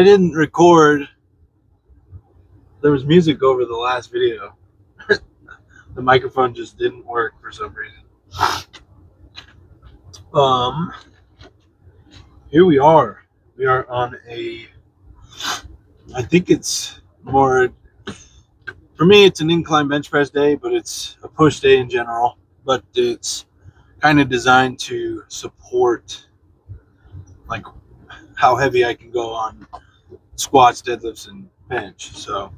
I didn't record. There was music over the last video. The microphone just didn't work for some reason. Here we are. We are on I think it's more, for me, it's an incline bench press day, but it's a push day in general. But it's kind of designed to support like how heavy I can go on squats, deadlifts, and bench. So,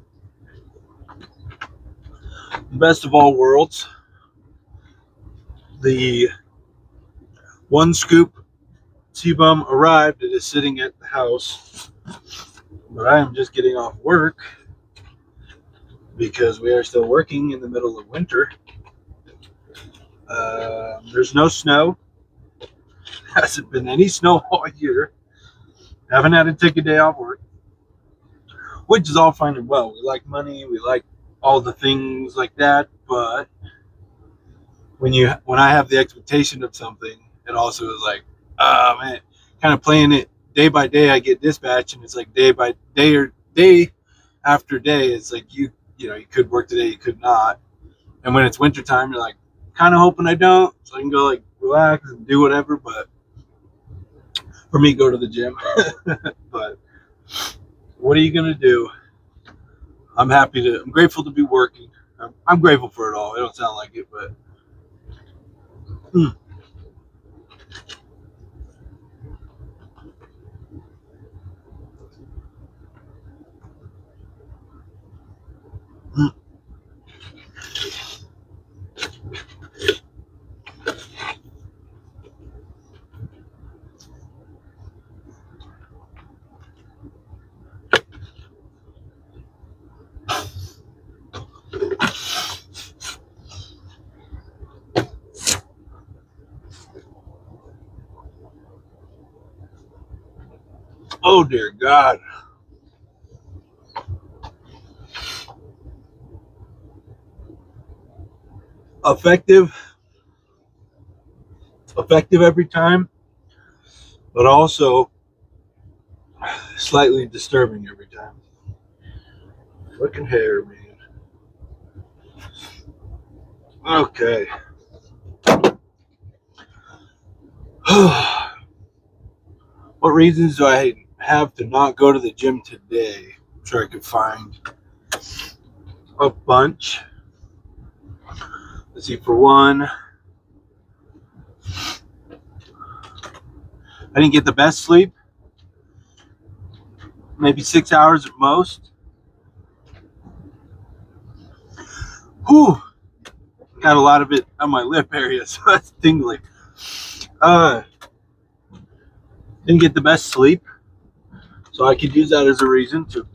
best of all worlds. The one scoop T-Bum arrived. It is sitting at the house, but I am just getting off work because we are still working in the middle of winter. There's no snow. Hasn't been any snow all year. Haven't had to take a day off work, which is all fine and well. We like money. We like all the things like that, but when I have the expectation of something, it also is like, man, kind of playing it day by day. I get dispatched, and it's like day by day or day after day. It's like you could work today, you could not. And when it's wintertime, you're like kind of hoping I don't, so I can go like relax and do whatever. But for me, go to the gym. But what are you gonna do? I'm grateful to be working. I'm grateful for it all. It don't sound like it, but. Oh dear God. Effective every time, but also slightly disturbing every time. Looking hair, man. Okay. What reasons do I have to not go to the gym today? I'm sure I could find a bunch. Let's see, for one, I didn't get the best sleep. Maybe 6 hours at most. Whew. Got a lot of it on my lip area, so that's tingling. Didn't get the best sleep, so I could use that as a reason to,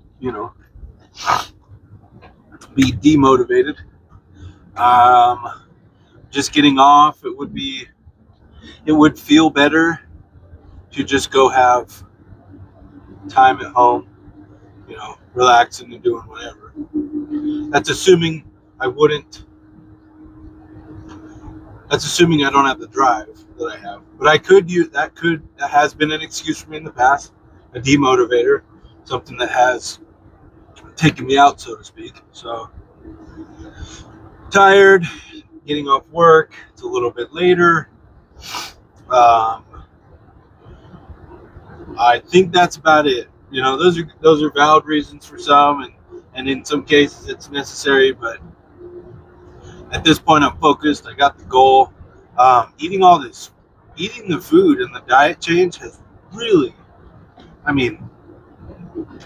be demotivated. Just getting off, it would feel better to just go have time at home, relaxing and doing whatever. That's assuming I don't have the drive that I have. But I could use that has been an excuse for me in the past, a demotivator, something that has taken me out, so to speak. So tired, getting off work. It's a little bit later. I think that's about it. Those are valid reasons for some, and in some cases it's necessary, but at this point I'm focused. I got the goal. Eating the food and the diet change has really,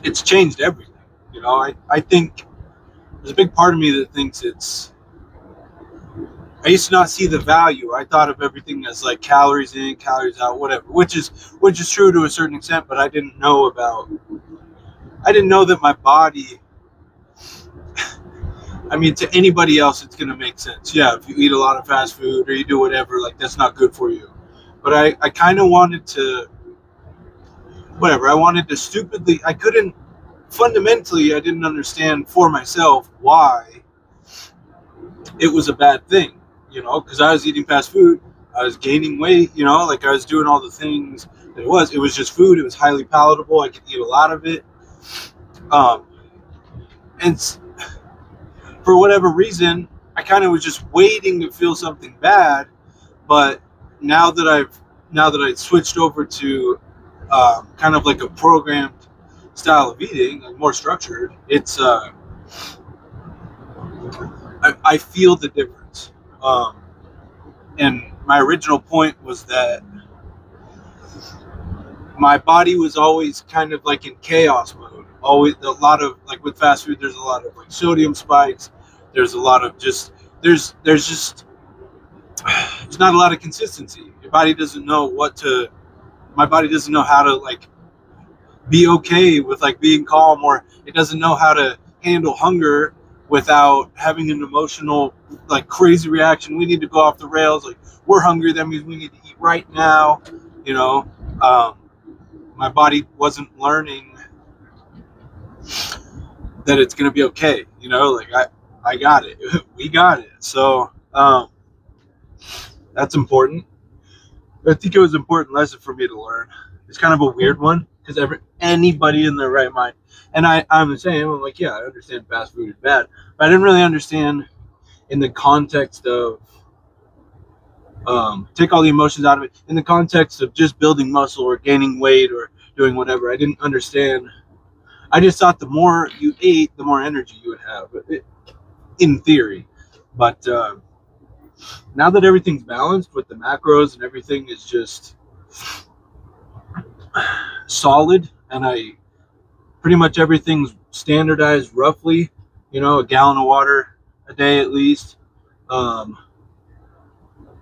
it's changed everything. I think there's a big part of me that thinks I used to not see the value. I thought of everything as like calories in, calories out, whatever, which is true to a certain extent, but I didn't know that my body, to anybody else, it's going to make sense. Yeah, if you eat a lot of fast food or you do whatever, like that's not good for you. But I kind of wanted to, stupidly, fundamentally, I didn't understand for myself why it was a bad thing, because I was eating fast food, I was gaining weight, I was doing all the things that it was just food. It was highly palatable. I could eat a lot of it. Um, and for whatever reason, I kind of was just waiting to feel something bad. But now that I switched over to kind of like a programmed style of eating, like more structured, it's I feel the difference. And my original point was that my body was always kind of like in chaos mode. Always a lot of like with fast food, there's a lot of like sodium spikes. There's a lot of just there's just there's not a lot of consistency. Your body doesn't know what to. My body doesn't know how to like be okay with like being calm, or it doesn't know how to handle hunger without having an emotional like crazy reaction. We need to go off the rails. Like we're hungry, that means we need to eat right now. You know, my body wasn't learning that it's gonna be okay. You know, like I got it. We got it. So that's important. I think it was an important lesson for me to learn. It's kind of a weird one because anybody in their right mind, and I'm the same. I'm like, yeah, I understand fast food is bad, but I didn't really understand in the context of take all the emotions out of it. In the context of just building muscle or gaining weight or doing whatever, I didn't understand. I just thought the more you ate, the more energy you would have, in theory. But now that everything's balanced with the macros and everything is just solid, and I pretty much everything's standardized roughly, you know, a gallon of water a day at least. Um,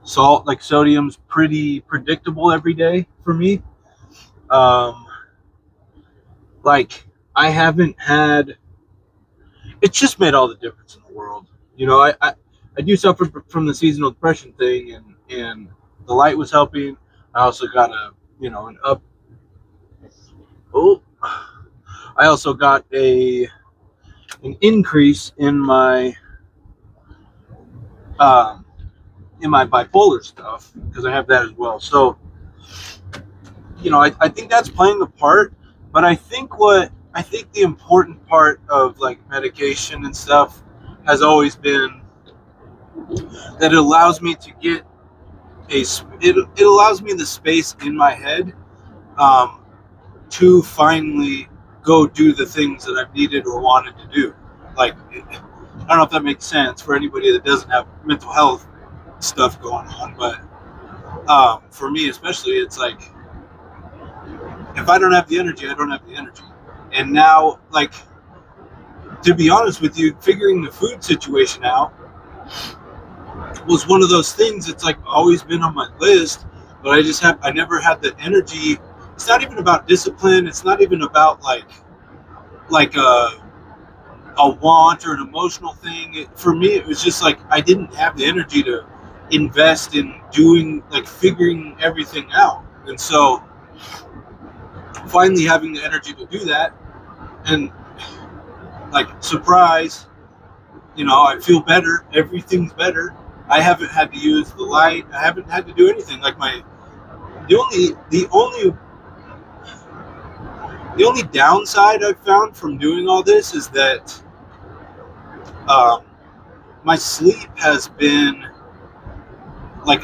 Salt, like sodium's pretty predictable every day for me. Um, like I haven't had, it's just made all the difference in the world. You know, I do suffer from the seasonal depression thing, and the light was helping. I also got an up. Oh, I also got an increase um, in my bipolar stuff because I have that as well. So, I think that's playing a part. But I think the important part of like medication and stuff has always been that it allows me to get it allows me the space in my head um, to finally go do the things that I've needed or wanted to do. Like, I don't know if that makes sense for anybody that doesn't have mental health stuff going on, but for me especially, it's like if I don't have the energy, I don't have the energy. And now, like, to be honest with you, figuring the food situation out was one of those things that's like always been on my list, but I never had the energy. It's not even about discipline. It's not even about like a want or an emotional thing. For me, it was just like I didn't have the energy to invest in doing like figuring everything out. And so finally having the energy to do that, and like surprise, I feel better. Everything's better. I haven't had to use the light. I haven't had to do anything. Like the only downside I've found from doing all this is that um, my sleep has been like,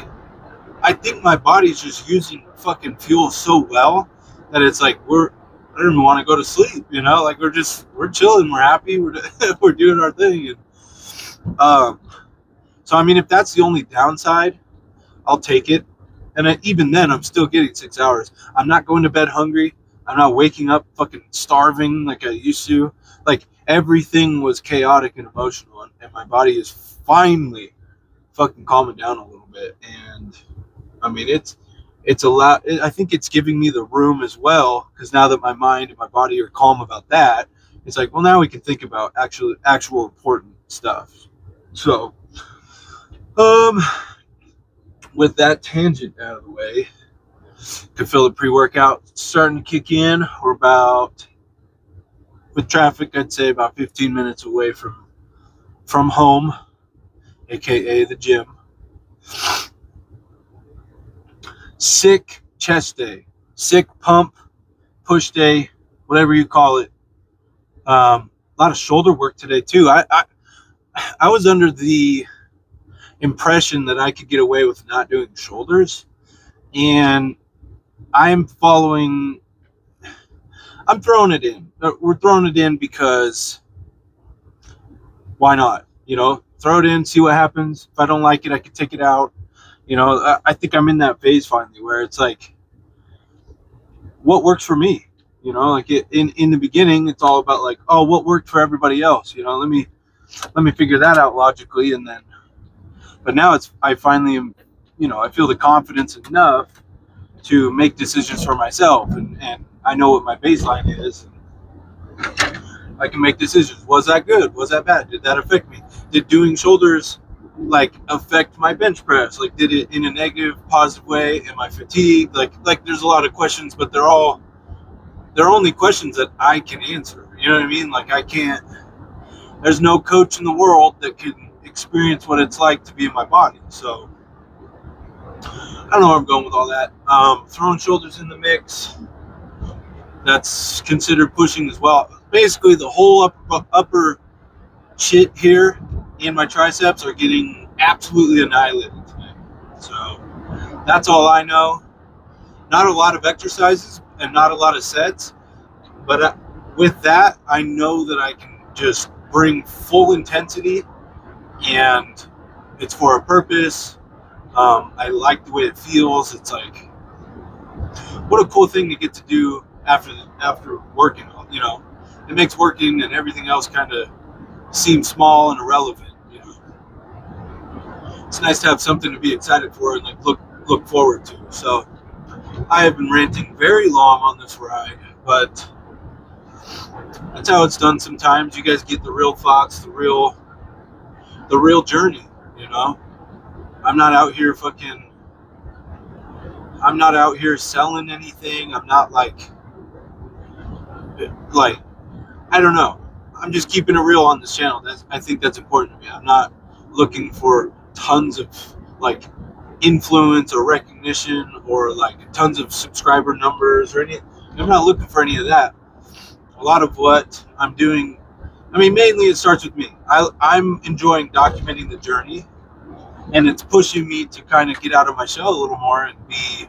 I think my body's just using fucking fuel so well that it's like I don't even want to go to sleep. Like we're chilling, we're happy, we're doing our thing. And so I mean, if that's the only downside, I'll take it. And even then, I'm still getting 6 hours. I'm not going to bed hungry. I'm not waking up fucking starving like I used to. Like everything was chaotic and emotional, and my body is finally fucking calming down a little bit. And I mean, it's a lot. I think it's giving me the room as well, because now that my mind and my body are calm about that, it's like, well, now we can think about actual important stuff. So, with that tangent out of the way, could feel the pre-workout starting to kick in. We're about, with traffic, I'd say about 15 minutes away from home, aka the gym. Sick chest day, sick pump, push day, whatever you call it. A lot of shoulder work today too. I was under the impression that I could get away with not doing shoulders, and I'm following. I'm throwing it in. We're throwing it in because why not? Throw it in, see what happens. If I don't like it, I could take it out. I think I'm in that phase finally where it's like, what works for me? Like in the beginning, it's all about like, oh, what worked for everybody else? Let me figure that out logically, and then. But now I finally am, I feel the confidence enough to make decisions for myself, and I know what my baseline is. I can make decisions. Was that good? Was that bad? Did that affect me? Did doing shoulders like affect my bench press? Like, did it in a negative, positive way? Am I fatigued? Like there's a lot of questions, but they're only questions that I can answer. You know what I mean? Like I can't. There's no coach in the world that can experience what it's like to be in my body. So I don't know where I'm going with all that. Throwing shoulders in the mix. That's considered pushing as well. Basically, the whole upper shit here and my triceps are getting absolutely annihilated today. So that's all I know. Not a lot of exercises and not a lot of sets, but with that, I know that I can just bring full intensity, and it's for a purpose. I like the way it feels. It's like, what a cool thing to get to do after working. It makes working and everything else kind of seem small and irrelevant. It's nice to have something to be excited for and like look forward to. So I have been ranting very long on this ride, but that's how it's done sometimes. You guys get the real thoughts, the real journey. I'm not out here selling anything. I'm not like I don't know. I'm just keeping it real on this channel. I think that's important to me. I'm not looking for tons of like influence or recognition or like tons of subscriber numbers or anything. I'm not looking for any of that. A lot of what I'm doing, mainly it starts with me. I'm enjoying documenting the journey, and it's pushing me to kind of get out of my shell a little more and be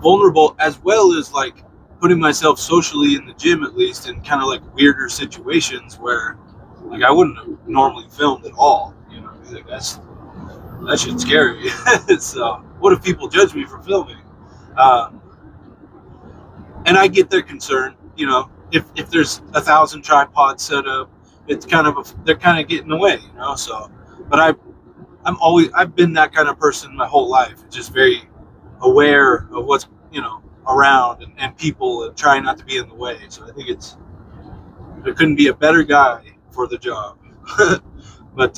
vulnerable, as well as like putting myself socially in the gym, at least in kind of like weirder situations where like I wouldn't have normally filmed at all. Like that shit's scary. So what if people judge me for filming? And I get their concern. If there's 1,000 tripods set up, it's they're kind of getting away. So, but I've been that kind of person my whole life, just very aware of what's around and people, and trying not to be in the way. So I think there couldn't be a better guy for the job. But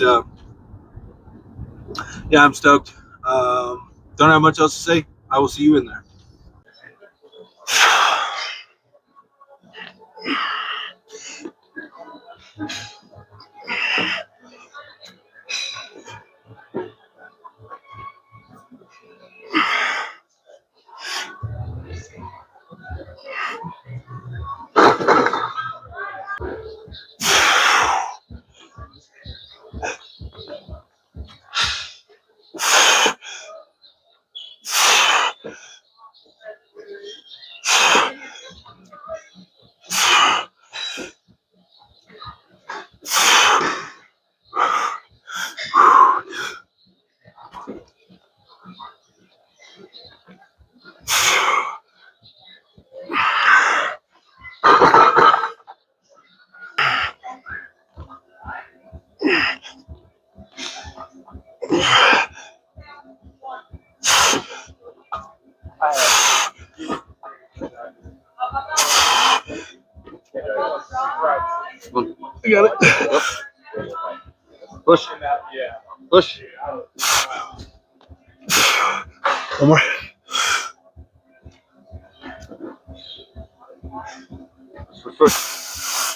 yeah, I'm stoked. Don't have much else to say. I will see you in there. I got it. Push. Push. One more. Push.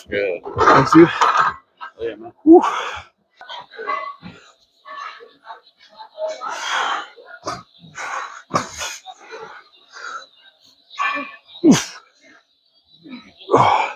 Good. Thanks, you. Yeah, man. Woo. Oh.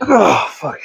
Oh, fuck.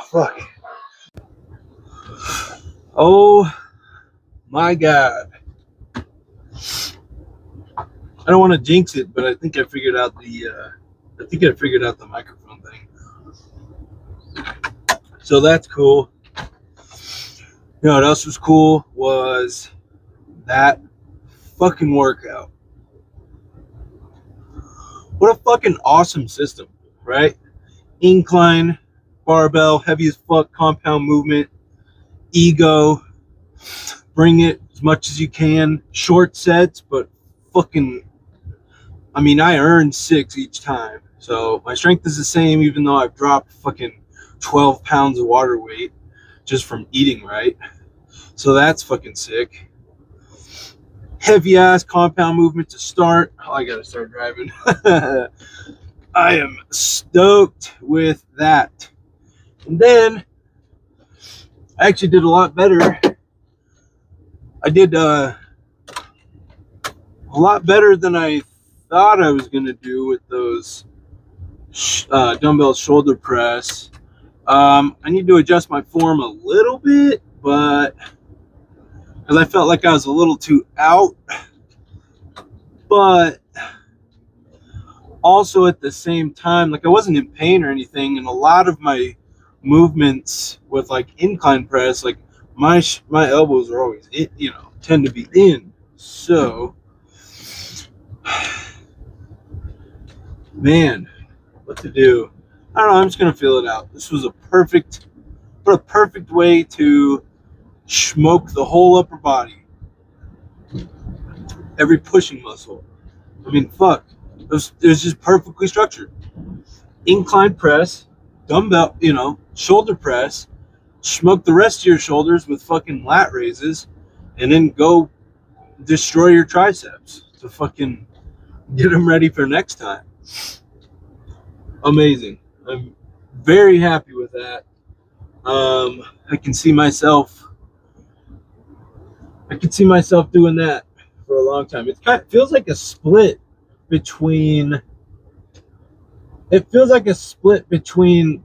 Fuck. Oh my god. I don't want to jinx it, but I think I figured out the microphone thing. So that's cool. You know what else was cool was that fucking workout. What a fucking awesome system, right? Incline, barbell, heavy as fuck, compound movement, ego, bring it as much as you can, short sets, but fucking, I mean, I earned 6 each time. So my strength is the same, even though I've dropped fucking 12 pounds of water weight just from eating right. So that's fucking sick. Heavy ass compound movement to start. Oh, I gotta start driving. I am stoked with that. And then I actually did a lot better. I did a lot better than I thought I was gonna do with those dumbbell shoulder press. I need to adjust my form a little bit, but because I felt like I was a little too out, but also at the same time, like I wasn't in pain or anything, and a lot of my movements with like incline press, like my elbows are always in, tend to be in. So, man, what to do? I don't know. I'm just gonna feel it out. This was a perfect way to smoke the whole upper body, every pushing muscle. I mean, fuck. It was just perfectly structured. Incline press, dumbbell, shoulder press, smoke the rest of your shoulders with fucking lat raises, and then go destroy your triceps to fucking get them ready for next time. Amazing. I'm very happy with that. I can see myself doing that for a long time. It feels like a split between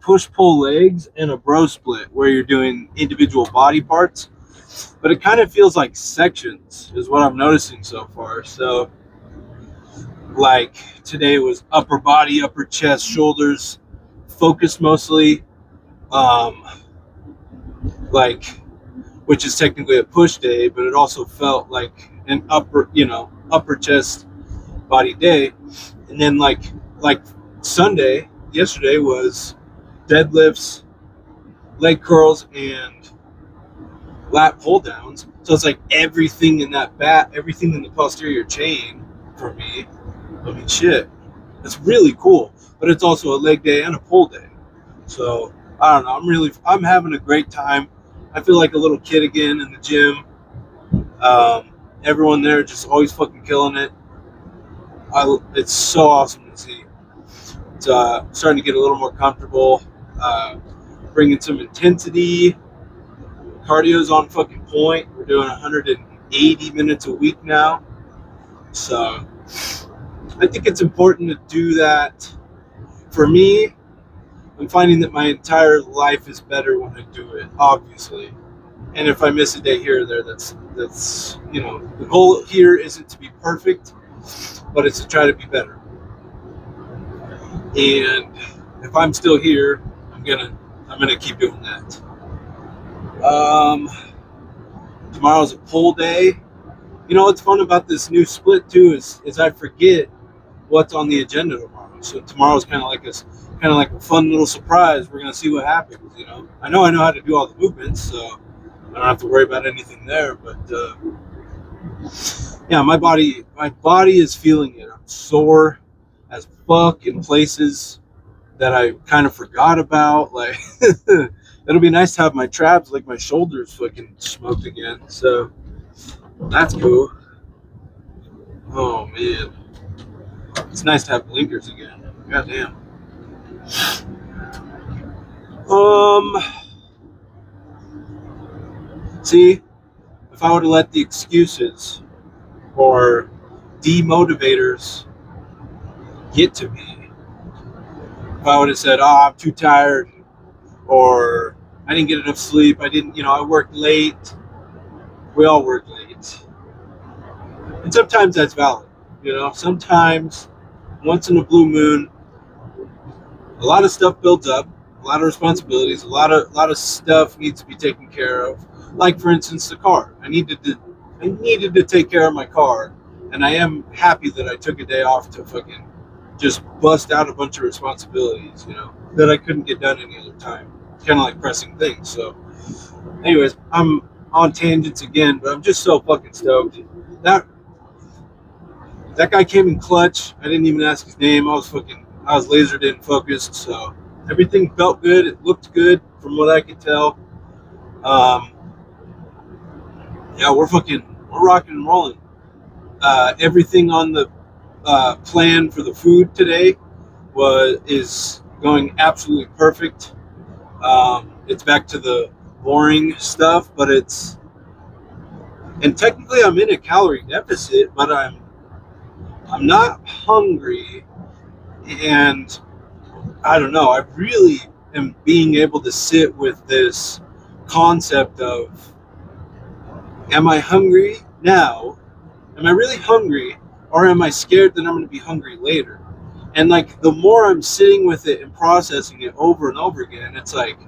push-pull legs and a bro split where you're doing individual body parts, but it kind of feels like sections is what I'm noticing so far. So like today was upper body, upper chest, shoulders focused mostly, like, which is technically a push day, but it also felt like an upper chest body day. And then like Sunday, yesterday was deadlifts, leg curls, and lat pull downs. So it's like everything in the posterior chain for me. I mean, shit, it's really cool. But it's also a leg day and a pull day. So I don't know. I'm having a great time. I feel like a little kid again in the gym. Everyone there just always fucking killing it. It's so awesome to see. It's starting to get a little more comfortable, bringing some intensity. Cardio's on fucking point. We're doing 180 minutes a week now. So I think it's important to do that. For me, I'm finding that my entire life is better when I do it, obviously. And if I miss a day here or there, that's the goal here isn't to be perfect, but it's to try to be better. And if I'm still here, I'm gonna keep doing that. Tomorrow's a pull day. What's fun about this new split too is I forget what's on the agenda tomorrow. So tomorrow's kind of like a fun little surprise. We're gonna see what happens. I know how to do all the movements, so I don't have to worry about anything there. But yeah, my body is feeling it. I'm sore as fuck in places that I kind of forgot about. Like it'll be nice to have my traps, like my shoulders, fucking smoked again. So that's cool. Oh man, it's nice to have blinkers again. Goddamn. See, if I would have let the excuses or demotivators get to me, if I would have said, "Oh, I'm too tired," or "I didn't get enough sleep," I worked late. We all work late, and sometimes that's valid. Sometimes, once in a blue moon, a lot of stuff builds up, a lot of responsibilities, a lot of stuff needs to be taken care of. Like, for instance, the car. I needed to take care of my car, and I am happy that I took a day off to fucking just bust out a bunch of responsibilities, that I couldn't get done any other time. Kind of like pressing things. So, anyways, I'm on tangents again, but I'm just so fucking stoked. That guy came in clutch. I didn't even ask his name. I was lasered in focused, so Everything felt good. It looked good from what I could tell. Um, yeah, we're rocking and rolling. Everything on the plan for the food today is going absolutely perfect. It's back to the boring stuff, but and technically I'm in a calorie deficit, but I'm not hungry, and I don't know. I really am being able to sit with this concept of, am I hungry now? Am I really hungry, or am I scared that I'm going to be hungry later? And like the more I'm sitting with it and processing it over and over again, it's like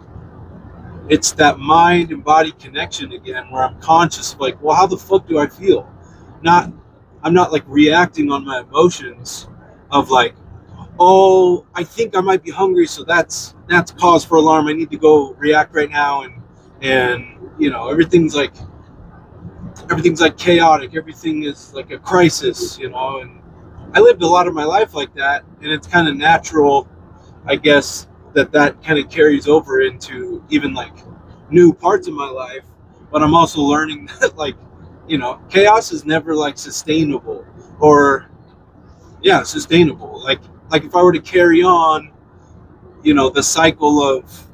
it's that mind and body connection again, where I'm conscious of like, well, how the fuck do I feel? Not, I'm not like reacting on my emotions of like, oh, I think I might be hungry, so that's cause for alarm. I need to go react right now, and you know everything's like chaotic. Everything is like a crisis, you know. And I lived a lot of my life like that, and it's kind of natural, I guess, that kind of carries over into even like new parts of my life. But I'm also learning that like, you know, chaos is never like sustainable, or yeah, sustainable. Like if I were to carry on, you know, the cycle of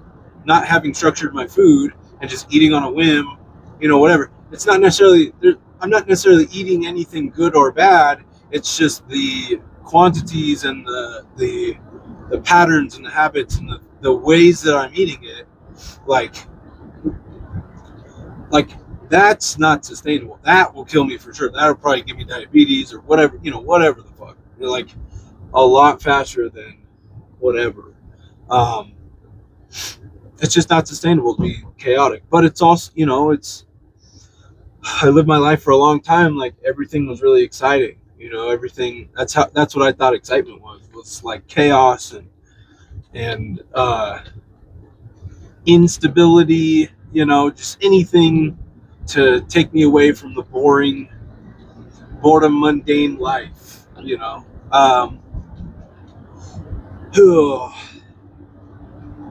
not having structured my food and just eating on a whim, you know, whatever. It's not necessarily I'm not necessarily eating anything good or bad. It's just the quantities and the patterns and the habits and the ways that I'm eating it. Like like that's not sustainable. That will kill me for sure. That'll probably give me diabetes or whatever, you know, whatever the fuck. You know, like a lot faster than whatever. Um, it's just not sustainable to be chaotic. But it's also, you know, I lived my life for a long time. Like everything was really exciting. You know, everything. That's what I thought excitement was like chaos and instability. You know, just anything to take me away from the boredom, mundane life. You know.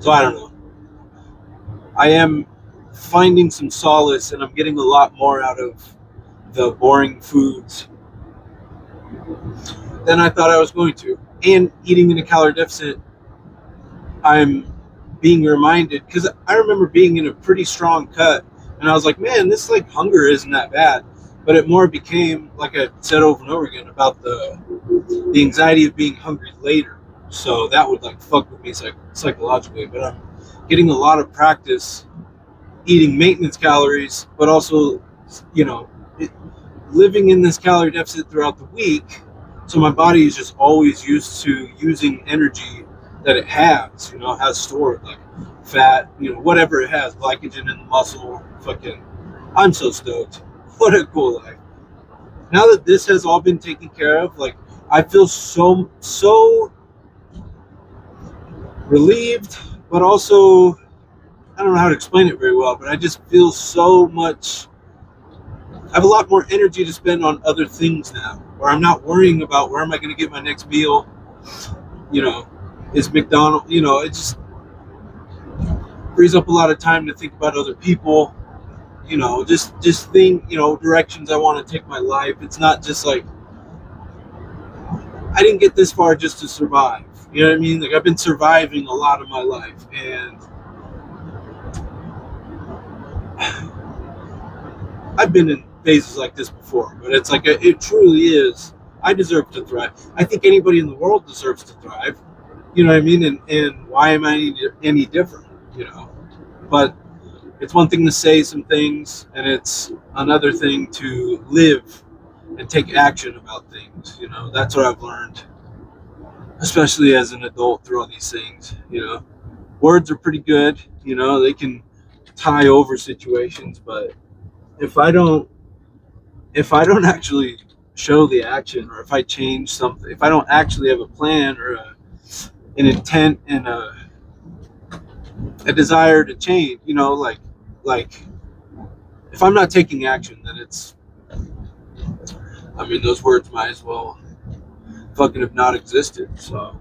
So I don't know. I am finding some solace, and I'm getting a lot more out of the boring foods than I thought I was going to. And eating in a calorie deficit, I'm being reminded, because I remember being in a pretty strong cut, and I was like, man, this like hunger isn't that bad. But it more became, like I said over and over again, about the anxiety of being hungry later. So that would like fuck with me psychologically. But I'm getting a lot of practice eating maintenance calories, but also, you know, living in this calorie deficit throughout the week. So my body is just always used to using energy that it has, you know, has stored like fat, you know, whatever it has, glycogen in the muscle. Fucking, I'm so stoked. What a cool life. Now that this has all been taken care of, like I feel so relieved, but also I don't know how to explain it very well, but I just feel so much. I have a lot more energy to spend on other things now, where I'm not worrying about where am I going to get my next meal. You know, is McDonald's, you know, it just frees up a lot of time to think about other people, you know, just think, you know, directions I want to take my life. It's not just like, I didn't get this far just to survive. You know what I mean? Like I've been surviving a lot of my life, and I've been in phases like this before, but it's like it truly is. I deserve to thrive. I think anybody in the world deserves to thrive. You know what I mean? And why am I any different? You know, but it's one thing to say some things, and it's another thing to live and take action about things. You know, that's what I've learned, especially as an adult through all these things. You know, words are pretty good. You know, they can tie over situations, but if I don't actually show the action, or if I change something, if I don't actually have a plan or an intent and a desire to change, you know, like if I'm not taking action, then I mean, those words might as well fucking have not existed. So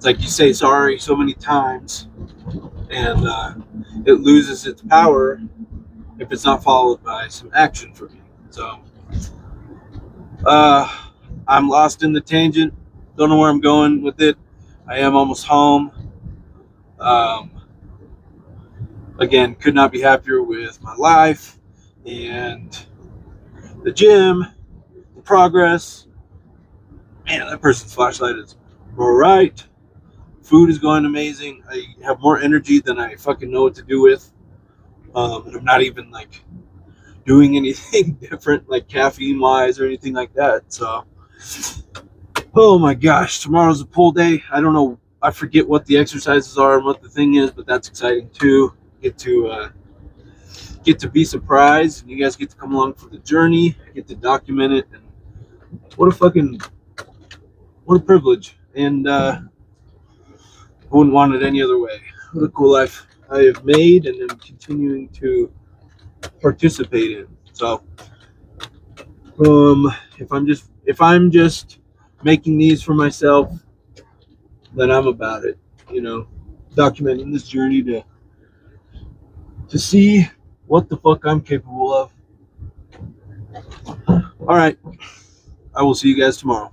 It's like you say sorry so many times, and it loses its power if it's not followed by some action from you. So, I'm lost in the tangent. Don't know where I'm going with it. I am almost home. Um, Again, could not be happier with my life and the gym, the progress. Man, that person's flashlight is bright. Food is going amazing. I have more energy than I fucking know what to do with. And I'm not even like doing anything different, like caffeine wise or anything like that. So, oh my gosh, tomorrow's a pull day. I don't know. I forget what the exercises are and what the thing is, but that's exciting too. Get to be surprised, and you guys get to come along for the journey. Get to document it, and what a privilege. And I wouldn't want it any other way. What a cool life I have made, and am continuing to participate in. So, if I'm just making these for myself, then I'm about it. Documenting this journey to see what the fuck I'm capable of. All right, I will see you guys tomorrow.